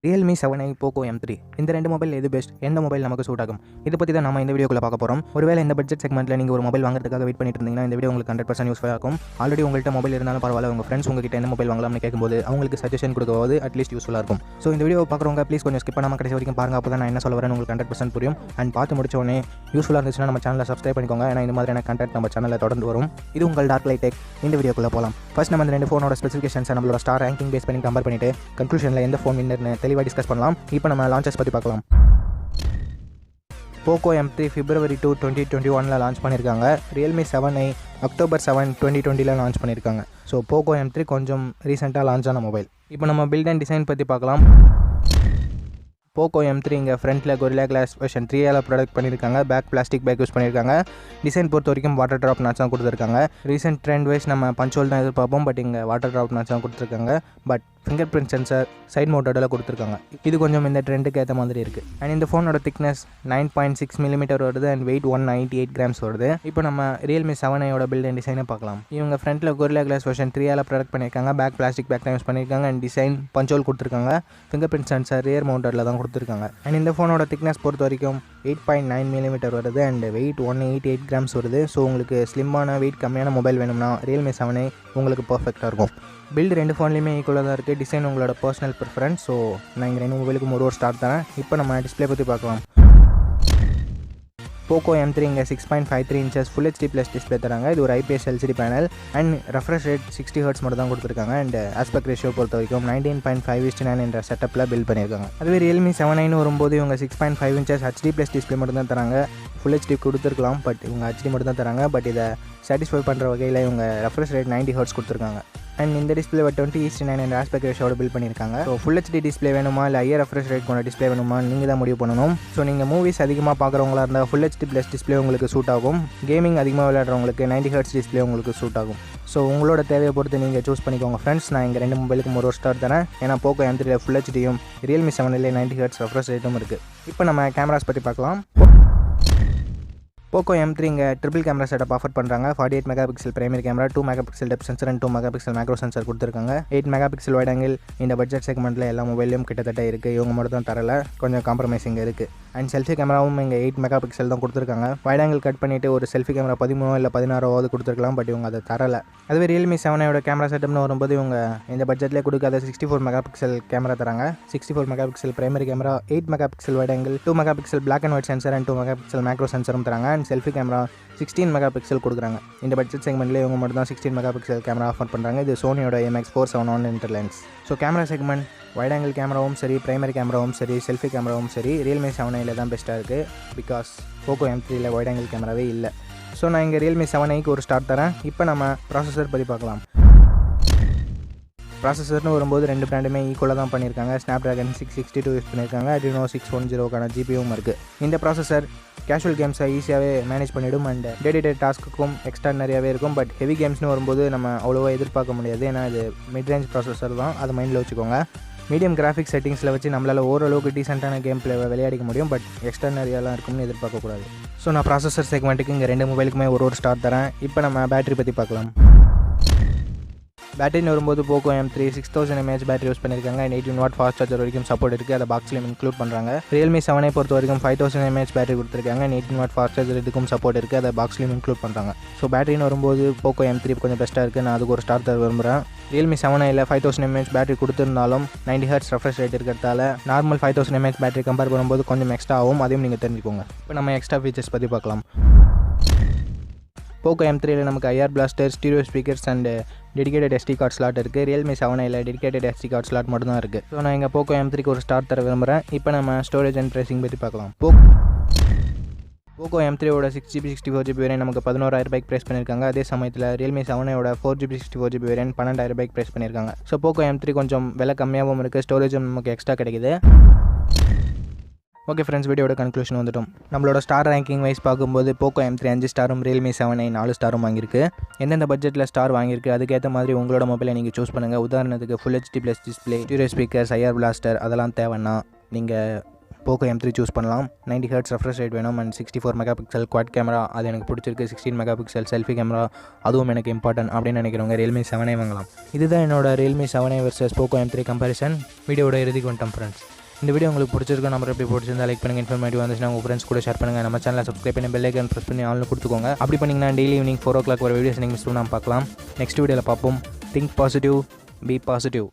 Realme 7i Poco M3 இந்த ரெண்டு mobile எது பெஸ்ட், எந்த மொபைல் நமக்கு சூட் ஆகும், இதை பற்றி தான் நம்ம இந்த வீடியோக்குள்ள பார்க்க போகிறோம். ஒருவேளை இந்த பட்ஜெட் செக்மெண்ட்டில் நீங்கள் ஒரு மொபைல் வாங்குறதுக்காக வெயிட் பண்ணிட்டு இருந்தீங்கன்னா இந்த வீடியோ உங்களுக்கு 100% யூஸ்ஃபுல்லாக இருக்கும். ஆல்ரெடி உங்கள்கிட்ட மொபைல் இருந்தாலும் பரவாயில்ல, உங்கள் ஃப்ரெண்ட்ஸ் உங்ககிட்ட எந்த மொபைல் வாங்கலாம்னு கேட்கும்போது அவங்களுக்கு சஜஷன் கொடுக்கும்போது அட்லீஸ்ட் யூஸ்ஃபுல்லாக இருக்கும். ஸோ இந்த வீடியோ பார்க்குறவங்க ப்ளீஸ் கொஞ்சம் ஸ்கிப் பண்ணாமல் கடைசி வரைக்கும் பாருங்க. அப்போ தான் நான் என்ன சொல்ல வரேன் உங்களுக்கு 100% புரியும். அண்ட் பார்த்து முடிச்ச உடனே யூஸ்ஃபுல்லாக இருந்துச்சுன்னா நம்ம சேனலை சப்ஸ்கிரைப் பண்ணிக்கோங்க. ஏன்னா இந்த மாதிரியான கண்டென்ட் நம்ம சேனலில் தொடர்ந்து வரும். இது உங்கள் டார்க்லைட் டெக். இந்த வீடியோக்குள்ள போகலாம். ஃபர்ஸ்ட் நம்ம இந்த ரெண்டு ஃபோனோட ஸ்பெசிஃபிகேஷன்ஸை நம்மளோட ஸ்டார் ரேங்கிங் பேஸ் பண்ணி கம்பேர் பண்ணிட்டு கன்க்ளூஷனில் எந்த ஃபோன் வின்னர்னு தெளிவாக டிஸ்கஸ் பண்ணலாம். இப்போ நம்ம லான்ச்சஸ் பற்றி பார்க்கலாம். Poco M3 February 2, 2021 லான்ச் பண்ணியிருக்காங்க. Realme 7i October 7, 2020 லான்ச் பண்ணியிருக்காங்க. ஸோ Poco M3 கொஞ்சம் ரீசெண்டாக லான்ச் ஆன மொபைல். இப்போ நம்ம பில்ட் அண்ட் டிசைன் பற்றி பார்க்கலாம். Poco M3 இங்கே ஃப்ரண்ட்டில் Gorilla Glass வெர்ஷன் 3 ப்ராடக்ட் பண்ணியிருக்காங்க. பேக் பிளாஸ்டிக் பேக் யூஸ் பண்ணியிருக்காங்க. டிசைன் பொறுத்த வரைக்கும் வாட்டர் ட்ராப் நாட்ச் தான் கொடுத்துருக்காங்க. ரீசெண்ட் ட்ரெண்ட் வைஸ் நம்ம பஞ்சோல் தான் எதிர்பார்ப்போம், பட் இங்கே வாட்டர் ட்ராப் நாட்ச் தான் கொடுத்துருக்காங்க. But finger print sensor side மவுண்டடில் கொடுத்துருக்காங்க. இது கொஞ்சம் இந்த ட்ரெண்டுக்கு ஏற்ற மாதிரி இருக்குது. அண்ட் இந்த ஃபோனோட திக்னஸ் 9.6 mm வருது அண்ட் வெயிட் 198 grams வருது. இப்போ நம்ம Realme 7i பில்ட் அண்ட் டிசைனை பார்க்கலாம். இவங்க ஃப்ரண்ட்டில் Gorilla Glass வெர்ஷன் 3 ப்ராடக்ட் பண்ணியிருக்காங்க. பேக் பிளாஸ்டிக் பேக் தான் யூஸ் பண்ணியிருக்காங்க. அண்ட் டிசைன் பஞ்சோல் கொடுத்துருக்காங்க. ஃபிங்கர் பிரிண்ட் சென்சர் ரியர் மவுண்டடில் தான் கொடுத்துருக்காங்க. அண்ட் இந்த ஃபோனோட திக்னஸ் பொறுத்த வரைக்கும் 8.9 mm வருது அண்ட் வெயிட் 188 grams வருது. ஸோ உங்களுக்கு ஸ்லிம்மான வெயிட் கம்மியான மொபைல் வேணும்னா Realme 7i உங்களுக்கு பர்ஃபெக்டாக இருக்கும். பில்டு ரெண்டு ஃபோன்லேயுமே ஈக்குவலாக தான் இருக்குது. டிசைன் உங்களோட பர்சனல் ப்ரிஃபரன்ஸ். ஸோ நான் இங்கே ரெண்டு மொபைலுக்கும் ஒரு ஸ்டார் தரேன். இப்போ நம்ம டிஸ்பிளே பற்றி பார்க்கலாம். Poco M3 இங்கே 6.53 inches full HD plus display தராங்க. இது ஒரு IPS LCD panel and refresh rate 60 Hz மட்டும் தான் கொடுத்துருக்காங்க. அண்ட் ஆஸ்பெக்ட் ரேஷியோ பொறுத்த வரைக்கும் 19.5:9 என்ற செட்டப்பில் பில்ட் பண்ணியிருக்காங்க. அதுவே Realme 7i வரும்போது இவங்க 6.5 inches HD ப்ளஸ் டிஸ்பிளே மட்டும் தான் தராங்க. ஃபுல் HD கொடுத்துருக்கலாம், பட் இவங்க HD மட்டும் தான் தராங்க. பட் இதை சாட்டிஸ்ஃபை பண்ணுற வகையில் இவங்க ரெஃப்ரெஷ் ரேட் 90 Hz கொடுத்துருக்காங்க. அண்ட் இந்த டிஸ்பிளே 20:9 என்ற ஆஸ்பெக்ட் ரேஷியோட பில்ட் பண்ணியிருக்காங்க. ஸோ ஃபுல் HD டிஸ்பிளே வேணுமா இல்லை ஹையர் ரெஃப்ரெஷ் ரேட் கொண்ட டிஸ்பிளே வேணுமா நீங்கள் தான் முடிவு பண்ணணும். ஸோ நீங்கள் மூவிஸ் அதிகமாக பார்க்குறவங்களா இருந்தால் ஃபுல் HD ப்ளஸ் டிஸ்பிளே உங்களுக்கு சூட் ஆகும். கேமிங் அதிகமாக விளையாடுறவங்களுக்கு 90 Hz டிஸ்பிளே உங்களுக்கு சூட் ஆகும். ஸோ உங்களோட தேவையை பொறுத்து நீங்கள் சூஸ் பண்ணிக்கோங்க ஃப்ரெண்ட்ஸ். நான் இங்கே ரெண்டு மொபைலுக்கும் ஒரு ஸ்டார் தரேன். ஏன்னா Poco M3 ஃபுல் HDயும் Realme 7i 90 Hz ரெஃப்ரெஷ் ரேட்டும் இருக்குது. இப்போ நம்ம கேமராஸ் பற்றி பார்க்கலாம். Poco M3 இங்கே ட்ரிபிள் கேமரா செட்டப் ஆஃபர் பண்ணுறாங்க. 48 MP primary camera, 2 MP depth sensor and 2 MP macro sensor கொடுத்துருக்காங்க. 8 MP வைட் ஆங்கிள் இந்த பட்ஜெட் செக்மெண்ட்டில் எல்லா மொபைலையும் கிட்டத்தட்ட இருக்குது. இவங்க மட்டும் தான் தரல, கொஞ்சம் காம்ப்ரமைசிங் இருக்குது. அண்ட் செல்ஃபி கேமராவும் இங்கே 8 MP தான் கொடுத்துருக்காங்க. வைட் ஆங்கிள் கட் பண்ணிவிட்டு ஒரு செல்ஃபி கேமரா 13 இல்லை 16 கொடுத்துருக்கலாம், பட் இவங்க அதை தரலை. அதுவே Realme 7i கேமரா செட்டப்னு வரும்போது இவங்க இந்த பட்ஜெட்லேயே கொடுக்காத 64 MP கேமரா தராங்க. 64 MP primary camera, 8 MP wide angle, 2 MP black and white sensor and 2 MP macro சென்சரும் தராங்க. அண்ட் செல்ஃபி கேமரா 16 MP கொடுக்குறாங்க. இந்த பட்ஜெட் செக்மெண்ட்லேயே இவங்க மட்டும் தான் 16 MP கேமரா ஆஃபர் பண்ணுறாங்க. இது சோனியோட MX471 இன்டர்லென்ஸ். So camera segment wide angle கேமராவும் சரி, பிரைமரி கேமராவும் சரி, செல்ஃபி கேமராவும் சரி, Realme 7i தான் பெஸ்ட்டாக இருக்குது. Because Poco M3 wide angle கேமராவே இல்லை. ஸோ நான் இங்கே Realme 7iக்கு ஒரு ஸ்டார் தரேன். இப்போ நம்ம ப்ராசஸர் பற்றி பார்க்கலாம். ப்ராசஸர்னு வரும்போது ரெண்டு பிராண்டுமே ஈக்குவலாக தான் பண்ணியிருக்காங்க. Snapdragon 662 யூஸ் பண்ணியிருக்காங்க. Adreno 610 GPUவும் இருக்குது. இந்த ப்ராசஸர் கேஷுவல் கேம்ஸை ஈஸியாகவே மேனேஜ் பண்ணிவிடும் அண்ட் டே டு டே டாஸ்க்குக்கும் எக்ஸ்ட்ரானரியாகவே இருக்கும். பட் ஹெவி கேம்ஸ்னு வரும்போது நம்ம அவ்வளோவா எதிர்பார்க்க முடியாது. ஏன்னா இது மிட் ரேஞ்ச் ப்ராசஸர் தான், அதை மைண்டில் வச்சுக்கோங்க. மீடியம் கிராஃபிக் செட்டிங்ஸில் வச்சு நம்மளால் ஓரளவுக்கு டீசெண்டான கேம் பிளே விளையாடிக்க முடியும். பட் எக்ஸ்ட்ரானரியாலாம் இருக்கும்னு எதிர்பார்க்கக்கூடாது. ஸோ நான் ப்ராசஸர் செக்மெண்ட்டுக்கு இங்கே ரெண்டு மொபைலுக்குமே ஒரு ஸ்டார் தரேன். இப்போ நம்ம பேட்டரி பற்றி பார்க்கலாம். பேட்டரின்னு வரும்போது Poco M3 6000 mAh battery use பண்ணியிருக்காங்க. 18 வாட் ஃபாஸ்ட் சார்ஜர் வரைக்கும் சப்போர்ட் இருக்குது. அதை பாக்ஸ்லையும் இன்க்ளூட் பண்ணுறாங்க. Realme 7i பொறுத்த வரைக்கும் 5000 mAh பேட்டரி கொடுத்துருக்காங்க. 18 வாட் ஃபாஸ்ட் சார்ஜர் இதுக்கும் சப்போர்ட் இருக்குது. அதை பாக்ஸ்லையும் இன்க்ளூட் பண்ணுறாங்க. ஸோ பேட்டரின்னு வரும்போது Poco M3 கொஞ்சம் பெஸ்ட்டாக இருக்குது. நான் அதுக்கு ஒரு ஸ்டார் தர விரும்புகிறேன். Realme 7i 5000 mAh பேட்டரி கொடுத்துருந்தாலும் 90 Hz ரெஃப்ரெஷ் ரேட் இருக்கிறதால நார்மல் 5000 mAh பேட்டரி கம்பேர் பண்ணும்போது கொஞ்சம் எக்ஸ்ட்ரா ஆகும். அதையும் நீங்கள் தெரிஞ்சுக்கோங்க. இப்போ நம்ம எக்ஸ்ட்ரா ஃபீச்சர்ஸ் பற்றி பார்க்கலாம். Poco M3 நமக்கு IR plaster, stereo speakers and dedicated SD card slot இருக்குது. Realme 7i dedicated SD card slot மட்டும் தான் இருக்குது. ஸோ நான் இங்கே Poco M3க்கு ஒரு ஸ்டார் தர விரும்புகிறேன். இப்போ நம்ம ஸ்டோரேஜ் அண்ட் ப்ரைசிங் பற்றி பார்க்கலாம். Poco M3 6GB 64GB variant நமக்கு 11,000 ப்ரைஸ் பண்ணியிருக்காங்க. அதே சமயத்தில் Realme 7i 4GB 64GB variant 12,000 price பண்ணியிருக்காங்க. ஸோ Poco M3 கொஞ்சம் விலை கம்மியாகவும் இருக்குது, ஸ்டோரேஜும் நமக்கு எக்ஸ்ட்ரா கிடைக்குது. ஓகே ஃப்ரெண்ட்ஸ், வீடியோட கன்க்ளூஷன் வந்துட்டோம். நம்மளோட ஸ்டார் ரேங்கிங் வைஸ் பார்க்கும்போது Poco M3 5 ஸ்டாரும் Realme 7i 4 ஸ்டாரும் வாங்கியிருக்கு. எந்தெந்த பட்ஜெட்டில் ஸ்டார் வாங்கியிருக்கு அதுக்கேற்ற மாதிரி உங்களோட மொபைலை நீங்கள் சூஸ் பண்ணுங்கள். உதாரணத்துக்கு full HD plus display, stereo speakers, IR plaster அதெல்லாம் தேவைன்னா நீங்கள் Poco M3 சூஸ் பண்ணலாம். 90 Hz ரெஃப்ரெஷ் ரேட் வேணும் அண்ட் 64 MP குவாட் கேமரா அது எனக்கு பிடிச்சிருக்கு. 16 MP செல்ஃபி கேமரா அதுவும் எனக்கு இம்பார்ட்டன்ட் அப்படின்னு நினைக்கிறவங்க Realme 7i வாங்கலாம். இதுதான் என்னோட Realme 7i vs Poco M3 comparison. வீடியோட இறுதிக்கு வந்துட்டோம் ஃப்ரெண்ட்ஸ். இந்த வீடியோ உங்களுக்கு பிடிச்சிருக்க நம்பர் எப்படி பிடிச்சிருந்தா லைக் பண்ணுங்கள். இன்ஃபர்மேட்டிவ் வந்துச்சுன்னா உங்கள் ஃப்ரெண்ட்ஸ் கூட ஷேர் பண்ணுங்கள். நம்ம சேனலை சப்ஸ்கிரைப் பண்ணி பெல் ஐக்கான் ப்ரெஸ் பண்ணி ஆன்ல கொடுத்துக்கோங்க. அப்படி பண்ணிங்கன்னா டெய்லி ஈவினிங் 4 o'clock வர வீடியோஸ் நீங்கள் மிஸ் பண்ணாமல் பார்க்கலாம். நெக்ஸ்ட் வீடியோவில் பார்ப்போம். Think positive, be positive.